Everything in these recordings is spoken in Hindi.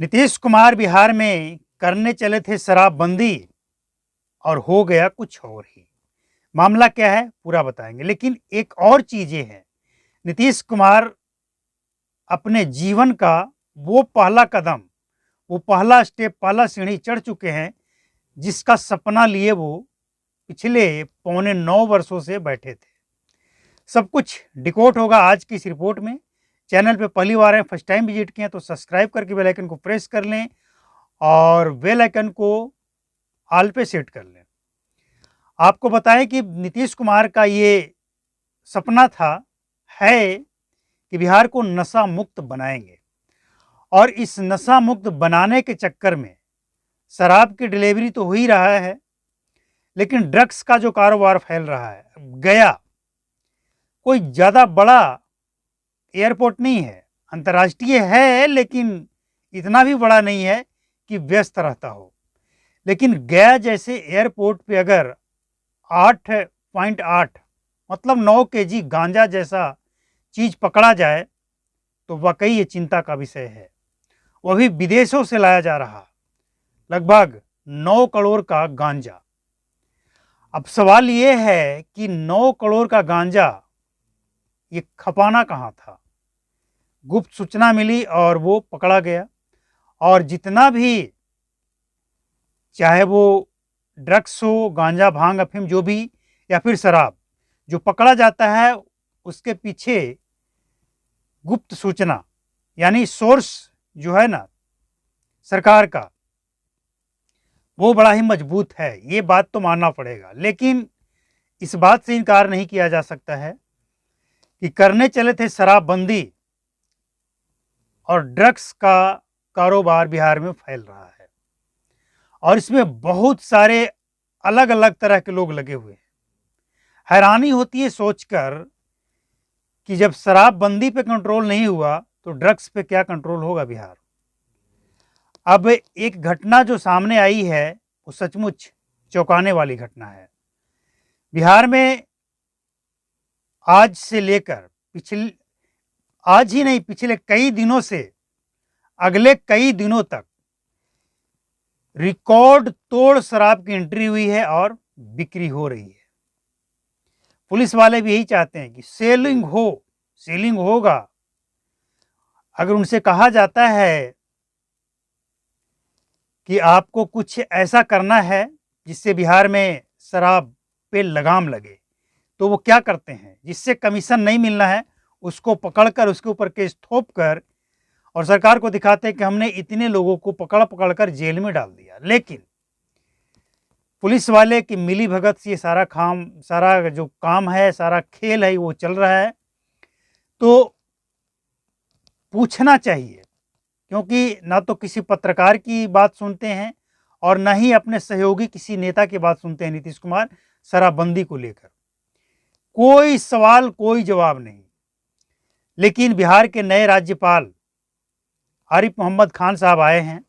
नीतीश कुमार बिहार में करने चले थे शराबबंदी और हो गया कुछ और ही। मामला क्या है पूरा बताएंगे, लेकिन एक और चीजें हैं। नीतीश कुमार अपने जीवन का वो पहला कदम, वो पहला स्टेप, पहला सीढ़ी चढ़ चुके हैं जिसका सपना लिए वो पिछले पौने 9 वर्षों से बैठे थे। सब कुछ डिकोड होगा आज की इस रिपोर्ट में। चैनल पे पहली बार है, फर्स्ट टाइम विजिट किए तो सब्सक्राइब करके बेल आइकन को प्रेस कर लें और बेल आइकन को ऑल पे सेट कर लें। आपको बताएं कि नीतीश कुमार का ये सपना था है कि बिहार को नशा मुक्त बनाएंगे, और इस नशा मुक्त बनाने के चक्कर में शराब की डिलीवरी तो हो ही रहा है, लेकिन ड्रग्स का जो कारोबार फैल रहा है। गया कोई ज़्यादा बड़ा एयरपोर्ट नहीं है, अंतर्राष्ट्रीय है लेकिन इतना भी बड़ा नहीं है कि व्यस्त रहता हो। लेकिन गया जैसे एयरपोर्ट पे अगर 8.8 मतलब 9 केजी गांजा जैसा चीज पकड़ा जाए तो वाकई ये चिंता का विषय है। वह भी विदेशों से लाया जा रहा लगभग 9 करोड़ का गांजा। अब सवाल ये है कि 9 करोड़ का गांजा ये खपाना कहाँ था। गुप्त सूचना मिली और वो पकड़ा गया, और जितना भी चाहे वो ड्रग्स हो, गांजा, भांग, अफीम जो भी, या फिर शराब, जो पकड़ा जाता है उसके पीछे गुप्त सूचना यानी सोर्स जो है ना सरकार का, वो बड़ा ही मजबूत है। ये बात तो मानना पड़ेगा, लेकिन इस बात से इनकार नहीं किया जा सकता है कि करने चले थे शराबबंदी और ड्रग्स का कारोबार बिहार में फैल रहा है, और इसमें बहुत सारे अलग अलग तरह के लोग लगे हुए हैं। हैरानी होती है सोचकर कि जब शराबबंदी पे कंट्रोल नहीं हुआ तो ड्रग्स पे क्या कंट्रोल होगा बिहार। अब एक घटना जो सामने आई है वो सचमुच चौंकाने वाली घटना है। बिहार में आज से लेकर आज ही नहीं, पिछले कई दिनों से अगले कई दिनों तक रिकॉर्ड तोड़ शराब की एंट्री हुई है और बिक्री हो रही है। पुलिस वाले भी यही चाहते हैं कि सेलिंग होगा। अगर उनसे कहा जाता है कि आपको कुछ ऐसा करना है जिससे बिहार में शराब पे लगाम लगे, तो वो क्या करते हैं, जिससे कमीशन नहीं मिलना है उसको पकड़कर उसके ऊपर केस थोप कर और सरकार को दिखाते हैं कि हमने इतने लोगों को पकड़ कर जेल में डाल दिया। लेकिन पुलिस वाले की मिली भगत से ये सारा जो काम है, सारा खेल है, वो चल रहा है। तो पूछना चाहिए, क्योंकि ना तो किसी पत्रकार की बात सुनते हैं और ना ही अपने सहयोगी किसी नेता की बात सुनते हैं। नीतीश कुमार शराबबंदी को लेकर कोई सवाल, कोई जवाब नहीं। लेकिन बिहार के नए राज्यपाल आरिफ मोहम्मद खान साहब आए हैं,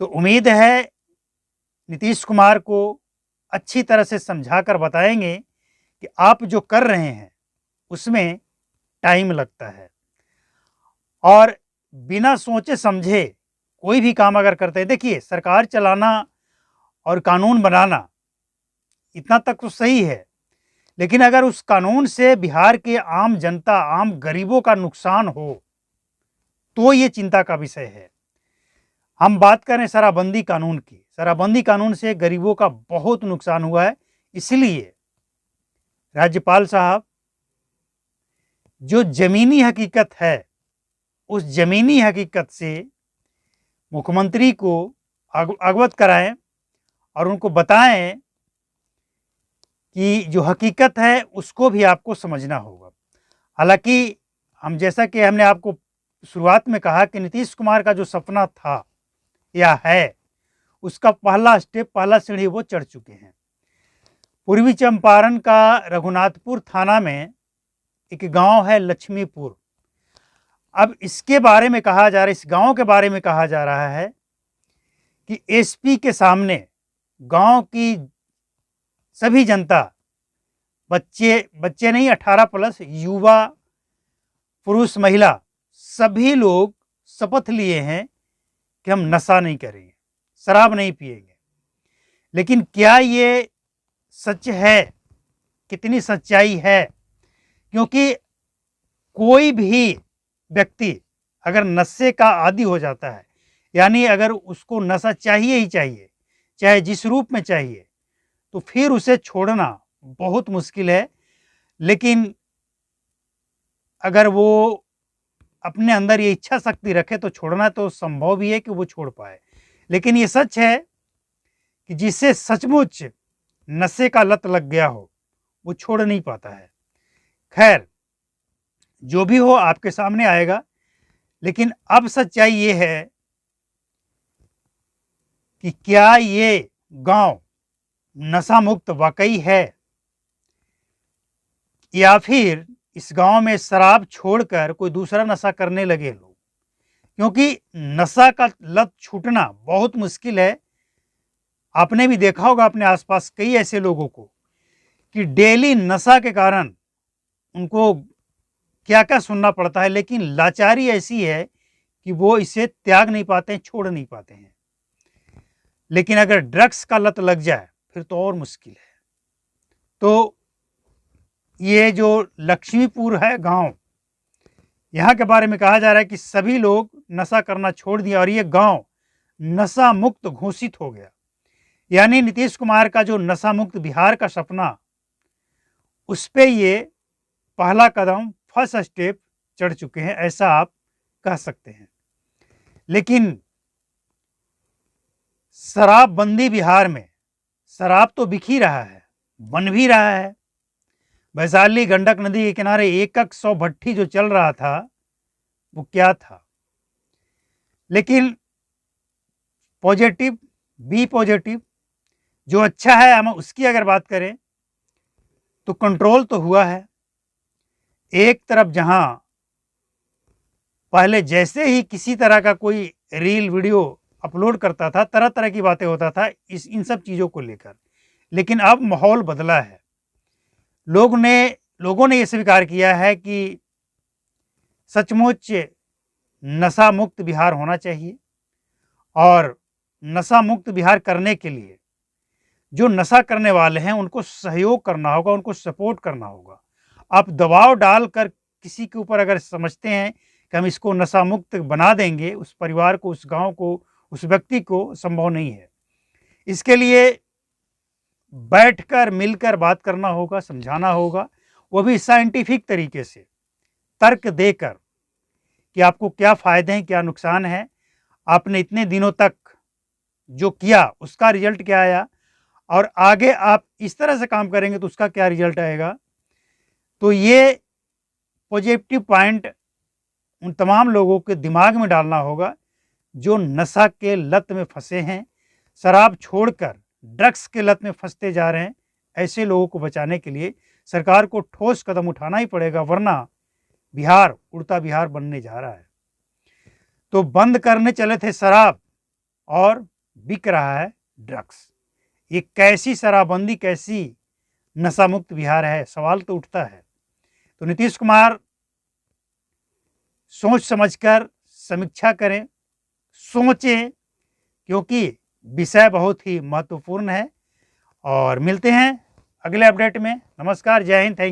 तो उम्मीद है नीतीश कुमार को अच्छी तरह से समझाकर बताएंगे कि आप जो कर रहे हैं उसमें टाइम लगता है, और बिना सोचे समझे कोई भी काम अगर करते हैं, देखिए सरकार चलाना और कानून बनाना इतना तक तो सही है, लेकिन अगर उस कानून से बिहार के आम जनता, आम गरीबों का नुकसान हो तो ये चिंता का विषय है। हम बात करें शराबबंदी कानून की, शराबबंदी कानून से गरीबों का बहुत नुकसान हुआ है। इसलिए राज्यपाल साहब जो जमीनी हकीकत है उस जमीनी हकीकत से मुख्यमंत्री को अवगत कराएं और उनको बताएं कि जो हकीकत है उसको भी आपको समझना होगा। हालांकि जैसा कि हमने आपको शुरुआत में कहा कि नीतीश कुमार का जो सपना था या है, उसका पहला स्टेप, पहला सीढ़ी वो चढ़ चुके हैं। पूर्वी चंपारण का रघुनाथपुर थाना में एक गांव है लक्ष्मीपुर। अब इसके बारे में कहा जा रहा है, इस गांव के बारे में कहा जा रहा है कि एसपी के सामने गांव की सभी जनता, बच्चे नहीं, 18+ युवा, पुरुष, महिला, सभी लोग शपथ लिए हैं कि हम नशा नहीं करेंगे, शराब नहीं पिएंगे। लेकिन क्या ये सच है? कितनी सच्चाई है? क्योंकि कोई भी व्यक्ति अगर नशे का आदी हो जाता है, यानी अगर उसको नशा चाहिए ही चाहिए, चाहे जिस रूप में चाहिए, तो फिर उसे छोड़ना बहुत मुश्किल है। लेकिन अगर वो अपने अंदर ये इच्छा शक्ति रखे तो छोड़ना तो संभव भी है कि वो छोड़ पाए। लेकिन ये सच है कि जिसे सचमुच नशे का लत लग गया हो वो छोड़ नहीं पाता है। खैर, जो भी हो आपके सामने आएगा। लेकिन अब सच्चाई ये है कि क्या ये गांव नशा मुक्त वाकई है, या फिर इस गांव में शराब छोड़कर कोई दूसरा नशा करने लगे लोग। क्योंकि नशा का लत छूटना बहुत मुश्किल है। आपने भी देखा होगा अपने आसपास कई ऐसे लोगों को कि डेली नशा के कारण उनको क्या क्या सुनना पड़ता है, लेकिन लाचारी ऐसी है कि वो इसे त्याग नहीं पाते हैं, छोड़ नहीं पाते हैं। लेकिन अगर ड्रग्स का लत लग जाए फिर तो और मुश्किल है। तो ये जो लक्ष्मीपुर है गांव, यहाँ के बारे में कहा जा रहा है कि सभी लोग नशा करना छोड़ दिया और ये गांव नशा मुक्त घोषित हो गया। यानी नीतीश कुमार का जो नशा मुक्त बिहार का सपना, उस पे ये पहला कदम, फर्स्ट स्टेप चढ़ चुके हैं, ऐसा आप कह सकते हैं। लेकिन शराबबंदी बिहार में, शराब तो बिक ही रहा है, बन भी रहा है। वैशाली गंडक नदी के किनारे 100 भट्ठी जो चल रहा था वो क्या था? लेकिन पॉजिटिव, बी पॉजिटिव, जो अच्छा है हम उसकी अगर बात करें तो कंट्रोल तो हुआ है। एक तरफ जहां पहले जैसे ही किसी तरह का कोई रील वीडियो अपलोड करता था, तरह तरह की बातें होता था इन सब चीज़ों को लेकर। लेकिन अब माहौल बदला है। लोगों ने ये स्वीकार किया है कि सचमुच नशा मुक्त बिहार होना चाहिए, और नशा मुक्त बिहार करने के लिए जो नशा करने वाले हैं उनको सहयोग करना होगा, उनको सपोर्ट करना होगा। आप दबाव डालकर किसी के ऊपर अगर समझते हैं कि हम इसको नशा मुक्त बना देंगे, उस परिवार को, उस गांव को, उस व्यक्ति को, संभव नहीं है। इसके लिए बैठकर मिलकर बात करना होगा, समझाना होगा, वो भी साइंटिफिक तरीके से, तर्क देकर कि आपको क्या फ़ायदे हैं, क्या नुकसान है, आपने इतने दिनों तक जो किया उसका रिजल्ट क्या आया, और आगे आप इस तरह से काम करेंगे तो उसका क्या रिजल्ट आएगा। तो ये पॉजिटिव पॉइंट उन तमाम लोगों के दिमाग में डालना होगा जो नशा के लत में फंसे हैं, शराब छोड़कर ड्रग्स के लत में फंसते जा रहे हैं। ऐसे लोगों को बचाने के लिए सरकार को ठोस कदम उठाना ही पड़ेगा, वरना बिहार उड़ता बिहार बनने जा रहा है। तो बंद करने चले थे शराब और बिक रहा है ड्रग्स। ये कैसी शराबबंदी, कैसी नशा मुक्त बिहार है? सवाल तो उठता है। तो नीतीश कुमार सोच समझकर समीक्षा करें, सोचें, क्योंकि विषय बहुत ही महत्वपूर्ण है। और मिलते हैं अगले अपडेट में। नमस्कार, जय हिंद, थैंक